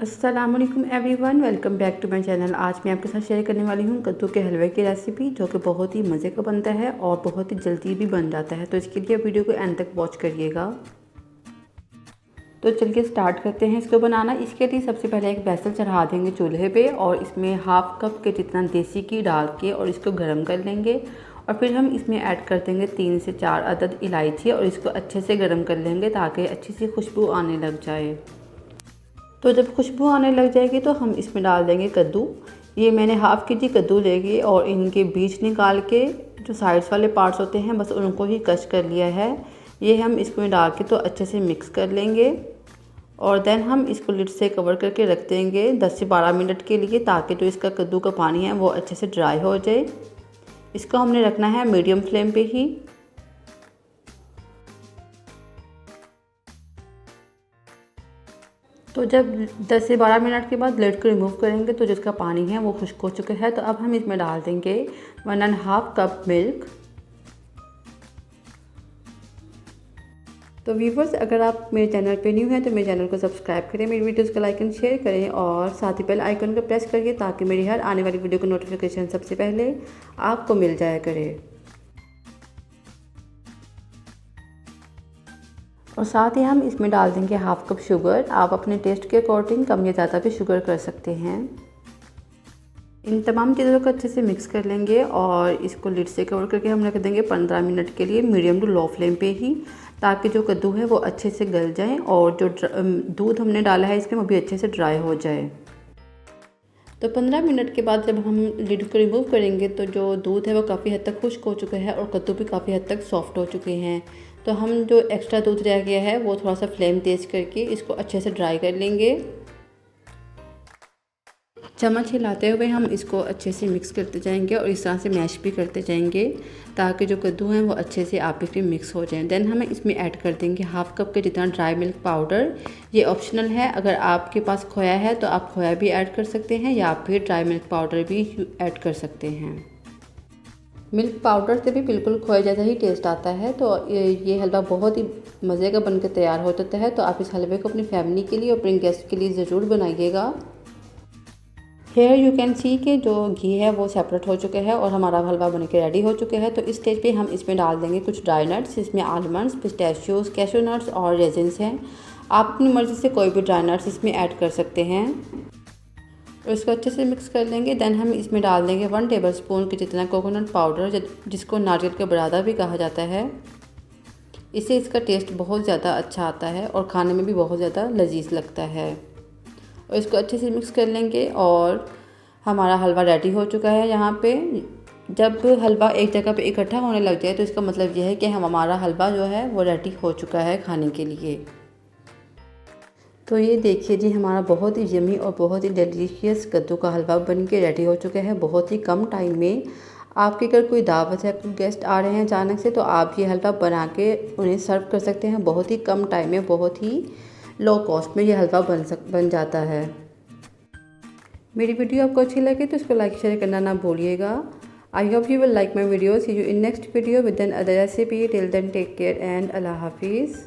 अस्सलाम वालेकुम everyone, welcome back to my channel. आज मैं आपके साथ शेयर करने वाली हूँ कद्दू के हलवे की रेसिपी, जो कि बहुत ही मज़े का बनता है और बहुत ही जल्दी भी बन जाता है। तो इसके लिए वीडियो को एंड तक वॉच करिएगा। तो चलिए स्टार्ट करते हैं इसको बनाना। इसके लिए सबसे पहले एक बेसन चढ़ा देंगे चूल्हे पे और इसमें हाफ कप के जितना देसी घी डाल के और इसको गर्म कर लेंगे। और फिर हम इसमें ऐड कर देंगे 3 से 4 अदद इलायची और इसको अच्छे से गर्म कर लेंगे ताकि अच्छी सी खुशबू आने लग जाए। तो जब खुशबू आने लग जाएगी तो हम इसमें डाल देंगे कद्दू। ये मैंने हाफ़ के जी कद्दू लेगी और इनके बीज निकाल के जो साइड्स वाले पार्ट्स होते हैं बस उनको ही कश कर लिया है। ये हम इसमें डाल के तो अच्छे से मिक्स कर लेंगे और देन हम इसको लिड से कवर करके रख देंगे 10 से 12 मिनट के लिए, ताकि जो इसका कद्दू का पानी है वो अच्छे से ड्राई हो जाए। इसको हमने रखना है मीडियम फ्लेम पे ही। तो जब 10 से 12 मिनट के बाद लिड को रिमूव करेंगे तो जिसका पानी है वो खुश्क हो चुका है। तो अब हम इसमें डाल देंगे 1.5 कप मिल्क। तो व्यूवर्स, अगर आप मेरे चैनल पे न्यू हैं तो मेरे चैनल को सब्सक्राइब करें, मेरी वीडियोस को लाइक एंड शेयर करें और साथ ही बेल आइकन को प्रेस करिए ताकि मेरी हर आने वाली वीडियो का नोटिफिकेशन सबसे पहले आपको मिल जाया करे। और साथ ही हम इसमें डाल देंगे हाफ़ कप शुगर। आप अपने टेस्ट के अकॉर्डिंग कम या ज़्यादा भी शुगर कर सकते हैं। इन तमाम चीज़ों को अच्छे से मिक्स कर लेंगे और इसको लिड से कवर करके हम रख देंगे 15 मिनट के लिए मीडियम टू लो फ्लेम पे ही, ताकि जो कद्दू है वो अच्छे से गल जाए और जो दूध हमने डाला है इसमें वो भी अच्छे से ड्राई हो जाए। तो 15 मिनट के बाद जब हम लिड को रिमूव करेंगे तो जो दूध है वो काफ़ी हद तक खुश्क हो चुका है और कद्दू भी काफ़ी हद तक सॉफ्ट हो चुके हैं। तो हम जो एक्स्ट्रा दूध रह गया है वो थोड़ा सा फ्लेम तेज़ करके इसको अच्छे से ड्राई कर लेंगे। चम्मच हिलाते हुए हम इसको अच्छे से मिक्स करते जाएंगे और इस तरह से मैश भी करते जाएंगे ताकि जो कद्दू हैं वो अच्छे से आपस में मिक्स हो जाएं। देन हम इसमें ऐड कर देंगे हाफ़ कप के जितना ड्राई मिल्क पाउडर। ये ऑप्शनल है, अगर आपके पास खोया है तो आप खोया भी ऐड कर सकते हैं या फिर ड्राई मिल्क पाउडर भी ऐड कर सकते हैं। मिल्क पाउडर से भी बिल्कुल खोए जैसा ही टेस्ट आता है। तो ये हलवा बहुत ही मज़े का बनकर तैयार हो जाता है। तो आप इस हलवे को अपनी फैमिली के लिए और अपने गेस्ट के लिए ज़रूर बनाइएगा। हेयर यू कैन सी कि जो घी है वो सेपरेट हो चुका है और हमारा हलवा बन के रेडी हो चुका है। तो इस स्टेज पे हम इसमें डाल देंगे कुछ ड्राई नट्स। इसमें आलमंड्स, पिस्ताशियोज़, कैशू नट्स और रेजिन्स हैं। आप अपनी मर्ज़ी से कोई भी ड्राई नट्स इसमें ऐड कर सकते हैं और इसको अच्छे से मिक्स कर लेंगे। देन हम इसमें डाल देंगे 1 टेबलस्पून के जितना कोकोनट पाउडर, जिसको नारियल का बुरादा भी कहा जाता है। इससे इसका टेस्ट बहुत ज़्यादा अच्छा आता है और खाने में भी बहुत ज़्यादा लजीज लगता है। और इसको अच्छे से मिक्स कर लेंगे और हमारा हलवा रेडी हो चुका है। यहाँ पे जब हलवा एक जगह पे इकट्ठा होने लग जाए तो इसका मतलब यह है कि हमारा हलवा जो है वो रेडी हो चुका है खाने के लिए। तो ये देखिए जी, हमारा बहुत ही यमी और बहुत ही डिलीशियस कद्दू का हलवा बन के रेडी हो चुका है बहुत ही कम टाइम में। आपके अगर कोई दावत है, कोई गेस्ट आ रहे हैं अचानक से, तो आप ये हलवा बना के उन्हें सर्व कर सकते हैं। बहुत ही कम टाइम में, बहुत ही लो कॉस्ट में ये हलवा बन जाता है। मेरी वीडियो आपको अच्छी लगे तो इसको लाइक शेयर करना ना भूलिएगा। I hope you will like my video. See you in next video with another recipe. Till then take care and अल्लाह हाफिज़।